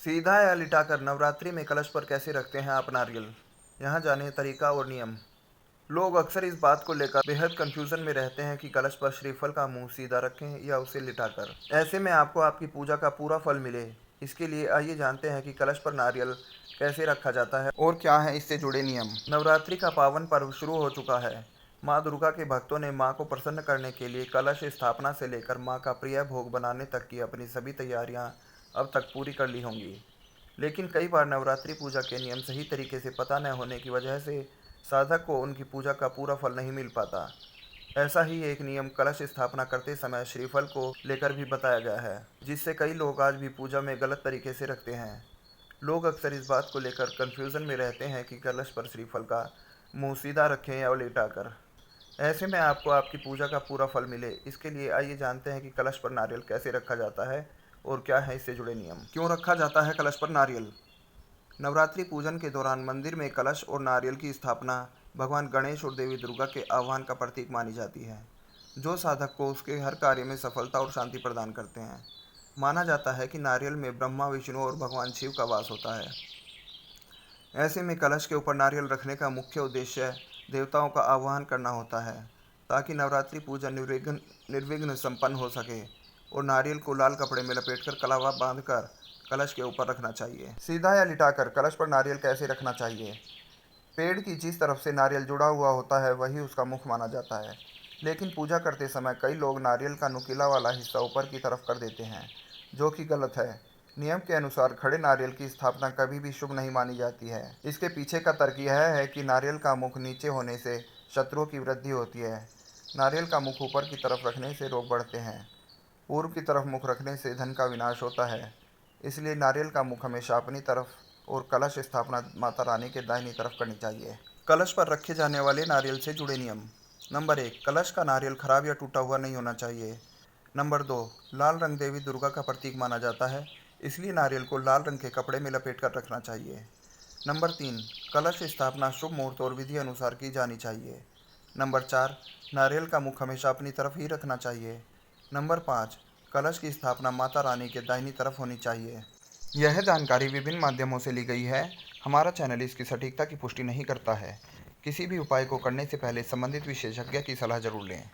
सीधा या लिटाकर नवरात्रि में कलश पर कैसे रखते हैं आप नारियल। यहाँ जाने तरीका और नियम। लोग अक्सर इस बात को लेकर बेहद कंफ्यूजन में रहते हैं कि कलश पर श्रीफल का मुंह सीधा रखें या उसे लिटाकर। ऐसे में आपको आपकी पूजा का पूरा फल मिले, इसके लिए आइए जानते हैं कि कलश पर नारियल कैसे रखा जाता है और क्या है इससे जुड़े नियम। नवरात्रि का पावन पर्व शुरू हो चुका है। माँ दुर्गा के भक्तों ने माँ को प्रसन्न करने के लिए कलश स्थापना से लेकर माँ का प्रिय भोग बनाने तक की अपनी सभी तैयारियां अब तक पूरी कर ली होंगी। लेकिन कई बार नवरात्रि पूजा के नियम सही तरीके से पता न होने की वजह से साधक को उनकी पूजा का पूरा फल नहीं मिल पाता। ऐसा ही एक नियम कलश स्थापना करते समय श्रीफल को लेकर भी बताया गया है, जिससे कई लोग आज भी पूजा में गलत तरीके से रखते हैं। लोग अक्सर इस बात को लेकर कन्फ्यूज़न में रहते हैं कि कलश पर श्रीफल का मुंह सीधा रखें या लेटाकर। ऐसे में आपको आपकी पूजा का पूरा फल मिले, इसके लिए आइए जानते हैं कि कलश पर नारियल कैसे रखा जाता है और क्या है इससे जुड़े नियम। क्यों रखा जाता है कलश पर नारियल। नवरात्रि पूजन के दौरान मंदिर में कलश और नारियल की स्थापना भगवान गणेश और देवी दुर्गा के आह्वान का प्रतीक मानी जाती है, जो साधक को उसके हर कार्य में सफलता और शांति प्रदान करते हैं। माना जाता है कि नारियल में ब्रह्मा, विष्णु और भगवान शिव का वास होता है। ऐसे में कलश के ऊपर नारियल रखने का मुख्य उद्देश्य देवताओं का आह्वान करना होता है, ताकि नवरात्रि पूजा निर्विघ्न संपन्न हो सके। और नारियल को लाल कपड़े में लपेटकर कलावा बांधकर कलश के ऊपर रखना चाहिए। सीधा या लिटाकर कलश पर नारियल कैसे रखना चाहिए। पेड़ की जिस तरफ से नारियल जुड़ा हुआ होता है वही उसका मुख माना जाता है, लेकिन पूजा करते समय कई लोग नारियल का नुकीला वाला हिस्सा ऊपर की तरफ कर देते हैं, जो कि गलत है। नियम के अनुसार खड़े नारियल की स्थापना कभी भी शुभ नहीं मानी जाती है। इसके पीछे का तर्क यह है कि नारियल का मुख नीचे होने से शत्रुओं की वृद्धि होती है। नारियल का मुख ऊपर की तरफ रखने से रोग बढ़ते हैं। पूर्व की तरफ मुख रखने से धन का विनाश होता है। इसलिए नारियल का मुख हमेशा अपनी तरफ और कलश स्थापना माता रानी के दाहिनी तरफ करनी चाहिए। कलश पर रखे जाने वाले नारियल से जुड़े नियम। नंबर 1, कलश का नारियल खराब या टूटा हुआ नहीं होना चाहिए। नंबर 2, लाल रंग देवी दुर्गा का प्रतीक माना जाता है, इसलिए नारियल को लाल रंग के कपड़े में लपेट कर रखना चाहिए। नंबर 3, कलश स्थापना शुभ मुहूर्त और विधि अनुसार की जानी चाहिए। नंबर 4, नारियल का मुख हमेशा अपनी तरफ ही रखना चाहिए। नंबर 5, कलश की स्थापना माता रानी के दाहिनी तरफ होनी चाहिए। यह जानकारी विभिन्न माध्यमों से ली गई है। हमारा चैनल इसकी सटीकता की पुष्टि नहीं करता है। किसी भी उपाय को करने से पहले संबंधित विशेषज्ञ की सलाह जरूर लें।